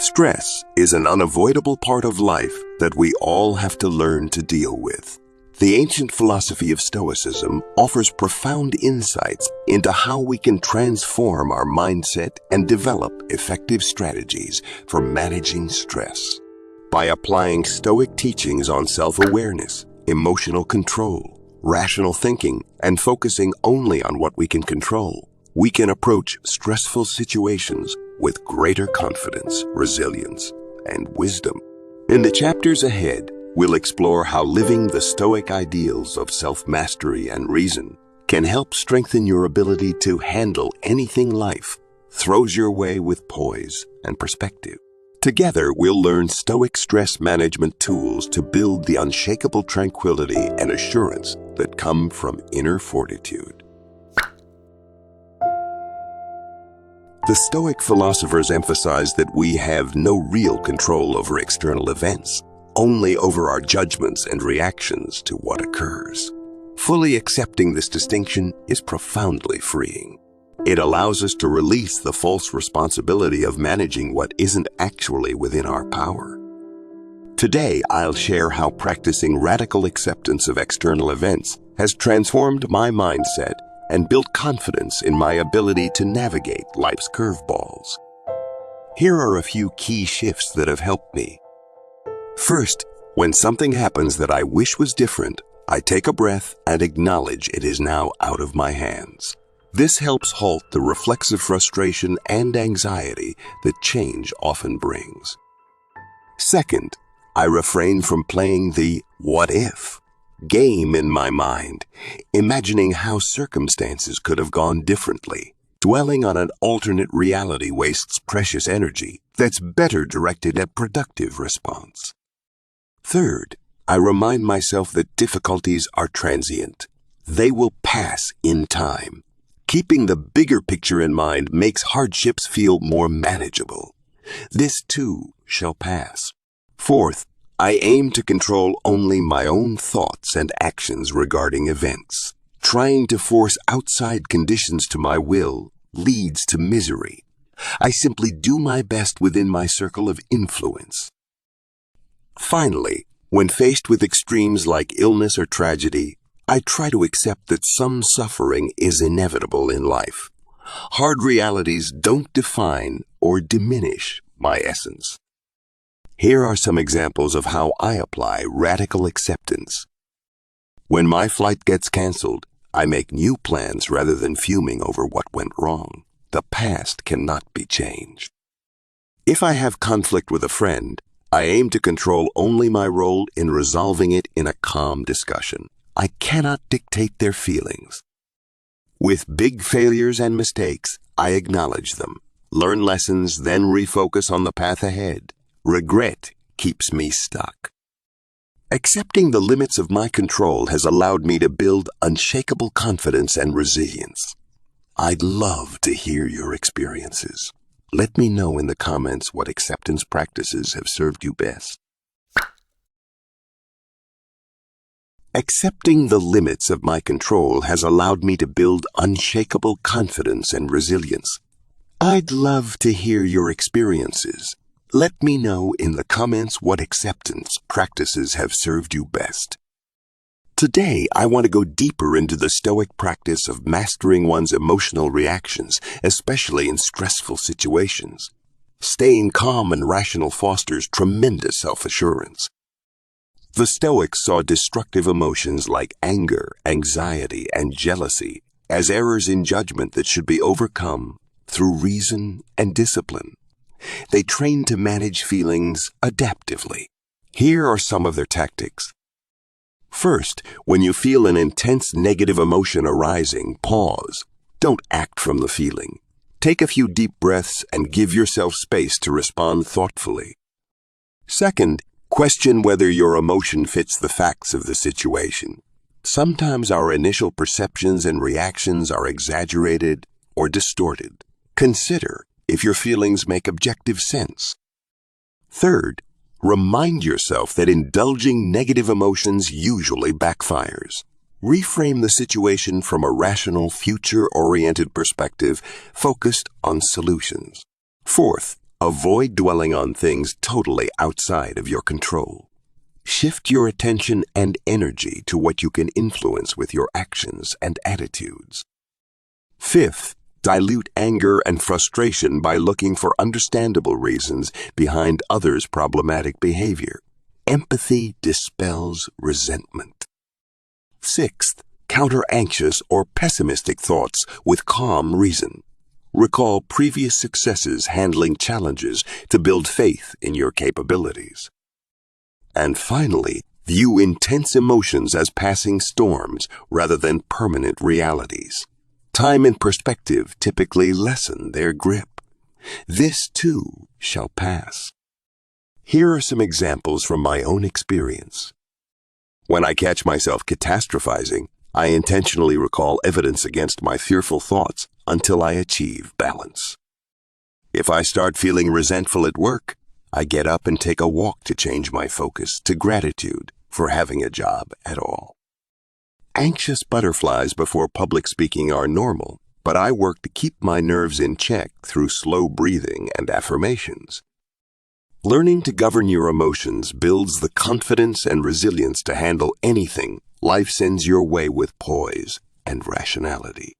Stress is an unavoidable part of life that we all have to learn to deal with. The ancient philosophy of Stoicism offers profound insights into how we can transform our mindset and develop effective strategies for managing stress. By applying Stoic teachings on self-awareness, emotional control, rational thinking, and focusing only on what we can control, we can approach stressful situations with greater confidence, resilience, and wisdom. In the chapters ahead, we'll explore how living the Stoic ideals of self-mastery and reason can help strengthen your ability to handle anything life throws your way with poise and perspective. Together, we'll learn Stoic stress management tools to build the unshakable tranquility and assurance that come from inner fortitude. The Stoic philosophers emphasize that we have no real control over external events, only over our judgments and reactions to what occurs. Fully accepting this distinction is profoundly freeing. It allows us to release the false responsibility of managing what isn't actually within our power. Today, I'll share how practicing radical acceptance of external events has transformed my mindset and built confidence in my ability to navigate life's curveballs. Here are a few key shifts that have helped me. First, when something happens that I wish was different, I take a breath and acknowledge it is now out of my hands. This helps halt the reflexive frustration and anxiety that change often brings. Second, I refrain from playing the what if game in my mind, imagining how circumstances could have gone differently. Dwelling on an alternate reality wastes precious energy that's better directed at productive response. Third, I remind myself that difficulties are transient. They will pass in time. Keeping the bigger picture in mind makes hardships feel more manageable. This too shall pass. Fourth, I aim to control only my own thoughts and actions regarding events. Trying to force outside conditions to my will leads to misery. I simply do my best within my circle of influence. Finally, when faced with extremes like illness or tragedy, I try to accept that some suffering is inevitable in life. Hard realities don't define or diminish my essence. Here are some examples of how I apply radical acceptance. When my flight gets canceled, I make new plans rather than fuming over what went wrong. The past cannot be changed. If I have conflict with a friend, I aim to control only my role in resolving it in a calm discussion. I cannot dictate their feelings. With big failures and mistakes, I acknowledge them, learn lessons, then refocus on the path ahead. Regret keeps me stuck. Accepting the limits of my control has allowed me to build unshakable confidence and resilience. I'd love to hear your experiences. Let me know in the comments what acceptance practices have served you best. Accepting the limits of my control has allowed me to build unshakable confidence and resilience. I'd love to hear your experiences. Let me know in the comments what acceptance practices have served you best. Today, I want to go deeper into the Stoic practice of mastering one's emotional reactions, especially in stressful situations. Staying calm and rational fosters tremendous self-assurance. The Stoics saw destructive emotions like anger, anxiety, and jealousy as errors in judgment that should be overcome through reason and discipline. They trained to manage feelings adaptively. Here are some of their tactics. First, when you feel an intense negative emotion arising, pause. Don't act from the feeling. Take a few deep breaths and give yourself space to respond thoughtfully. Second, question whether your emotion fits the facts of the situation. Sometimes our initial perceptions and reactions are exaggerated or distorted. Consider if your feelings make objective sense. Third, remind yourself that indulging negative emotions usually backfires. Reframe the situation from a rational, future-oriented perspective focused on solutions. Fourth, Avoid dwelling on things totally outside of your control. Shift your attention and energy to what you can influence with your actions and attitudes. Fifth, dilute anger and frustration by looking for understandable reasons behind others' problematic behavior. Empathy dispels resentment. Sixth, counter anxious or pessimistic thoughts with calm reason. Recall previous successes handling challenges to build faith in your capabilities. And finally, view intense emotions as passing storms rather than permanent realities. Time and perspective typically lessen their grip. This too shall pass. Here are some examples from my own experience. When I catch myself catastrophizing, I intentionally recall evidence against my fearful thoughts until I achieve balance. If I start feeling resentful at work, I get up and take a walk to change my focus to gratitude for having a job at all. Anxious butterflies before public speaking are normal, but I work to keep my nerves in check through slow breathing and affirmations. Learning to govern your emotions builds the confidence and resilience to handle anything life sends your way with poise and rationality.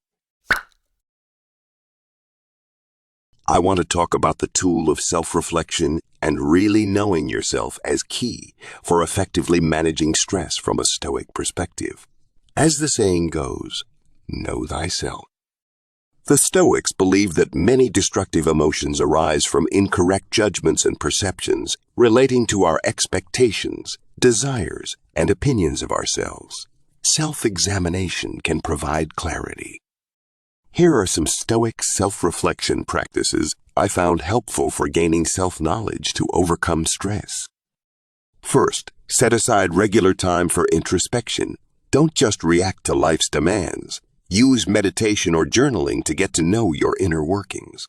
I want to talk about the tool of self-reflection and really knowing yourself as key for effectively managing stress from a Stoic perspective. As the saying goes, know thyself. The Stoics believe that many destructive emotions arise from incorrect judgments and perceptions relating to our expectations, desires, and opinions of ourselves. Self-examination can provide clarity. Here are some Stoic self-reflection practices I found helpful for gaining self-knowledge to overcome stress. First, set aside regular time for introspection. Don't just react to life's demands. Use meditation or journaling to get to know your inner workings.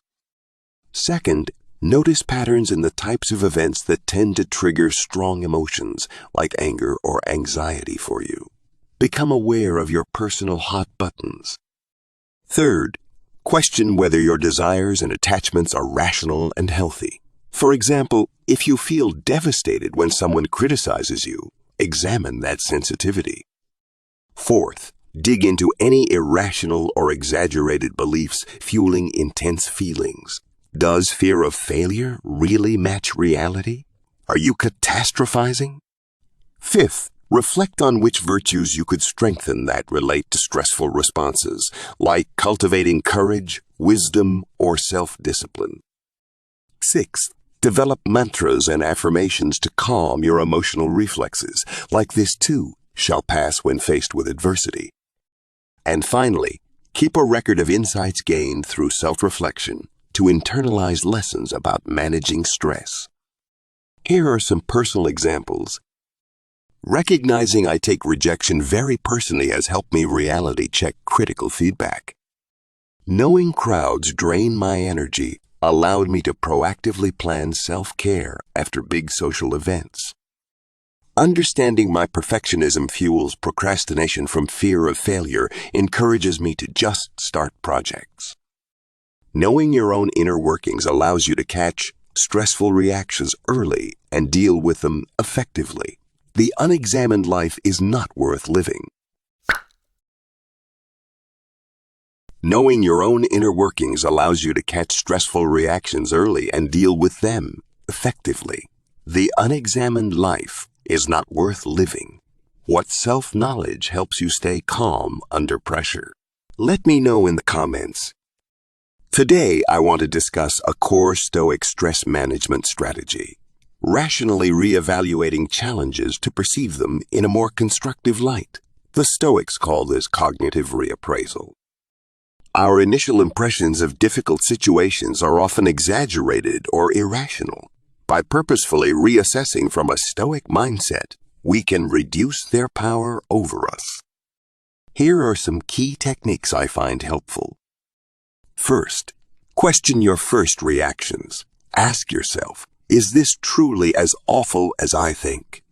Second, notice patterns in the types of events that tend to trigger strong emotions like anger or anxiety for you. Become aware of your personal hot buttons. Third, question whether your desires and attachments are rational and healthy. For example, if you feel devastated when someone criticizes you, examine that sensitivity. Fourth, dig into any irrational or exaggerated beliefs fueling intense feelings. Does fear of failure really match reality? Are you catastrophizing? Fifth, reflect on which virtues you could strengthen that relate to stressful responses, like cultivating courage, wisdom, or self-discipline. Sixth, develop mantras and affirmations to calm your emotional reflexes, like this too shall pass when faced with adversity. And finally, keep a record of insights gained through self-reflection to internalize lessons about managing stress. Here are some personal examples. Recognizing I take rejection very personally has helped me reality check critical feedback. Knowing crowds drain my energy allowed me to proactively plan self-care after big social events. Understanding my perfectionism fuels procrastination from fear of failure encourages me to just start projects. Knowing your own inner workings allows you to catch stressful reactions early and deal with them effectively. The unexamined life is not worth living. Knowing your own inner workings allows you to catch stressful reactions early and deal with them effectively. The unexamined life is not worth living. What self-knowledge helps you stay calm under pressure? Let me know in the comments. Today, I want to discuss a core Stoic stress management strategy, rationally reevaluating challenges to perceive them in a more constructive light. The Stoics call this cognitive reappraisal. Our initial impressions of difficult situations are often exaggerated or irrational. By purposefully reassessing from a Stoic mindset, we can reduce their power over us. Here are some key techniques I find helpful. First, question your first reactions. Ask yourself, is this truly as awful as I think?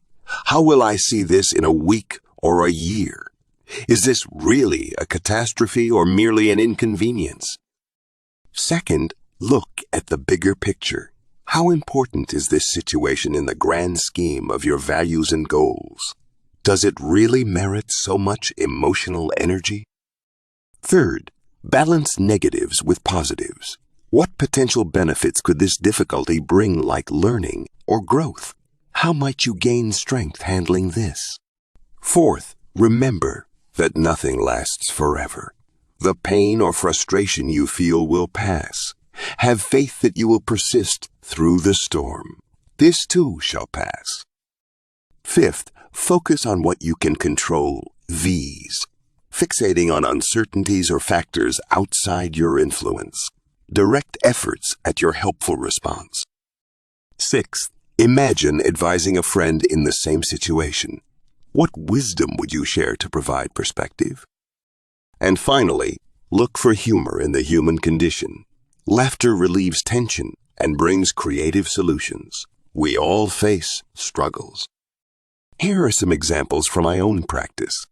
How will I see this in a week or a year? Is this really a catastrophe or merely an inconvenience? Second, look at the bigger picture. How important is this situation in the grand scheme of your values and goals? Does it really merit so much emotional energy? Third, balance negatives with positives. What potential benefits could this difficulty bring, like learning or growth? How might you gain strength handling this? Fourth, remember that nothing lasts forever. The pain or frustration you feel will pass. Have faith that you will persist through the storm. This too shall pass. Fifth, focus on what you can control, these. Fixating on uncertainties or factors outside your influence. Direct efforts at your helpful response. Sixth, imagine advising a friend in the same situation. What wisdom would you share to provide perspective? And finally, look for humor in the human condition. Laughter relieves tension and brings creative solutions. We all face struggles. Here are some examples from my own practice.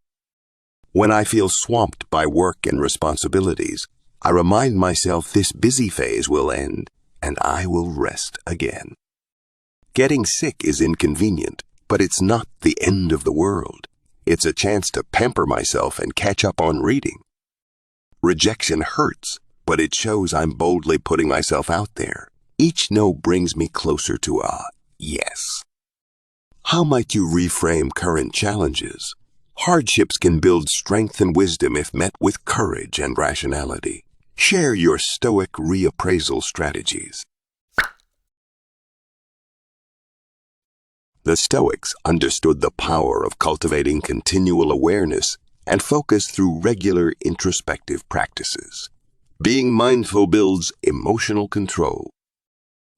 When I feel swamped by work and responsibilities, I remind myself this busy phase will end and I will rest again. Getting sick is inconvenient, but it's not the end of the world. It's a chance to pamper myself and catch up on reading. Rejection hurts, but it shows I'm boldly putting myself out there. Each no brings me closer to a yes. How might you reframe current challenges? Hardships can build strength and wisdom if met with courage and rationality. Share your Stoic reappraisal strategies. The Stoics understood the power of cultivating continual awareness and focus through regular introspective practices. Being mindful builds emotional control.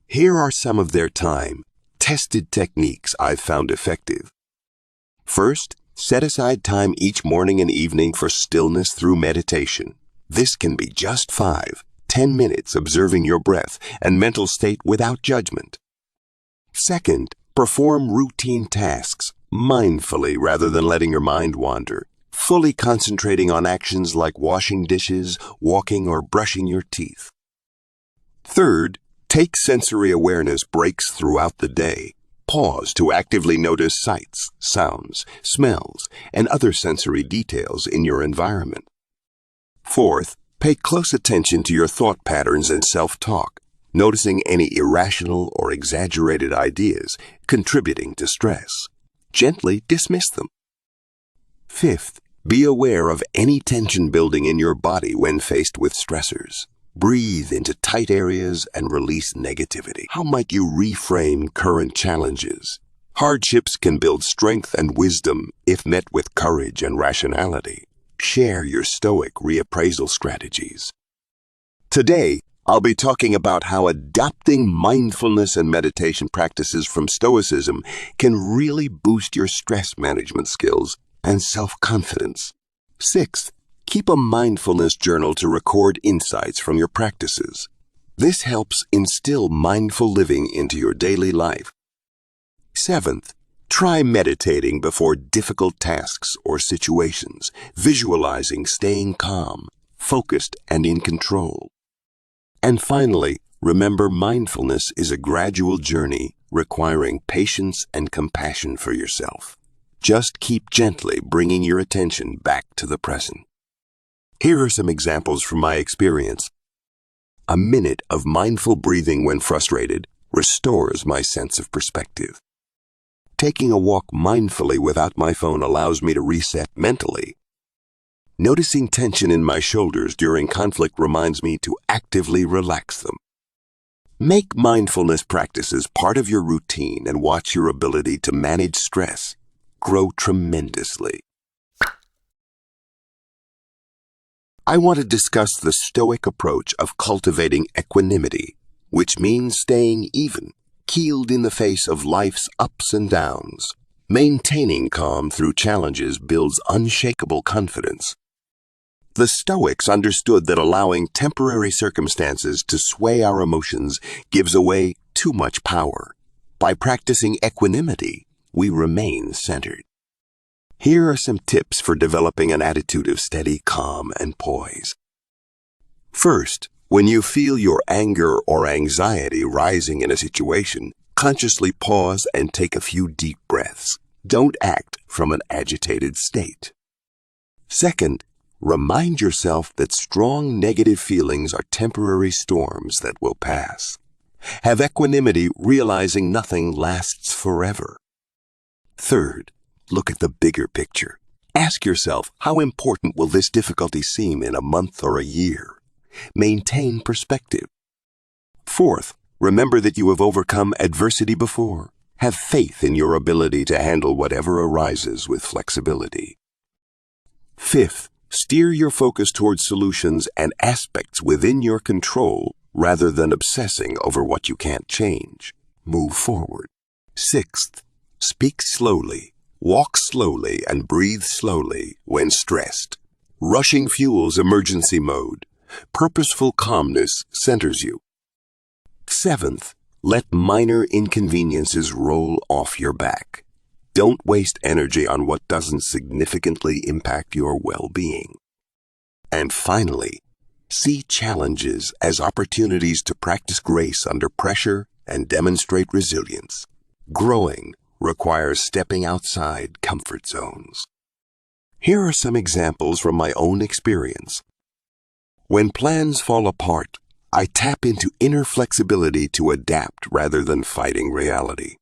Here are some of their time-tested techniques I've found effective. First, set aside time each morning and evening for stillness through meditation. This can be just 5-10 minutes observing your breath and mental state without judgment. Second, perform routine tasks mindfully rather than letting your mind wander, fully concentrating on actions like washing dishes, walking, or brushing your teeth. Third, take sensory awareness breaks throughout the day. Pause to actively notice sights, sounds, smells, and other sensory details in your environment. Fourth, pay close attention to your thought patterns and self-talk, noticing any irrational or exaggerated ideas contributing to stress. Gently dismiss them. Fifth, be aware of any tension building in your body when faced with stressors. Breathe into tight areas and release negativity. How might you reframe current challenges? Hardships can build strength and wisdom if met with courage and rationality. Share your Stoic reappraisal strategies. Today, I'll be talking about how adopting mindfulness and meditation practices from Stoicism can really boost your stress management skills and self-confidence. Sixth, keep a mindfulness journal to record insights from your practices. This helps instill mindful living into your daily life. Seventh, try meditating before difficult tasks or situations, visualizing staying calm, focused, and in control. And finally, remember mindfulness is a gradual journey requiring patience and compassion for yourself. Just keep gently bringing your attention back to the present. Here are some examples from my experience. A minute of mindful breathing when frustrated restores my sense of perspective. Taking a walk mindfully without my phone allows me to reset mentally. Noticing tension in my shoulders during conflict reminds me to actively relax them. Make mindfulness practices part of your routine and watch your ability to manage stress grow tremendously. I want to discuss the Stoic approach of cultivating equanimity, which means staying even, keeled in the face of life's ups and downs. Maintaining calm through challenges builds unshakable confidence. The Stoics understood that allowing temporary circumstances to sway our emotions gives away too much power. By practicing equanimity, we remain centered. Here are some tips for developing an attitude of steady calm and poise. First, When you feel your anger or anxiety rising in a situation, consciously pause and take a few deep breaths. Don't act from an agitated state. Second, remind yourself that strong negative feelings are temporary storms that will pass. Have equanimity, realizing nothing lasts forever. Third, look at the bigger picture. Ask yourself, how important will this difficulty seem in a month or a year? Maintain perspective. Fourth, remember that you have overcome adversity before. Have faith in your ability to handle whatever arises with flexibility. Fifth, steer your focus towards solutions and aspects within your control rather than obsessing over what you can't change. Move forward. Sixth, speak slowly, walk slowly, and breathe slowly when stressed. Rushing fuels emergency mode. Purposeful calmness centers you. Seventh, let minor inconveniences roll off your back. Don't waste energy on what doesn't significantly impact your well-being. And finally, see challenges as opportunities to practice grace under pressure and demonstrate resilience. Growing requires stepping outside comfort zones. Here are some examples from my own experience. When plans fall apart, I tap into inner flexibility to adapt rather than fighting reality.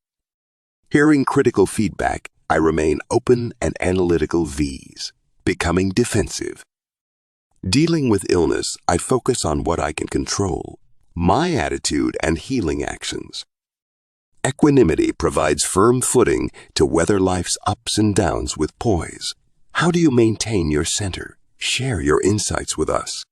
Hearing critical feedback, I remain open and analytical V's, becoming defensive. Dealing with illness, I focus on what I can control, my attitude and healing actions. Equanimity provides firm footing to weather life's ups and downs with poise. How do you maintain your center? Share your insights with us.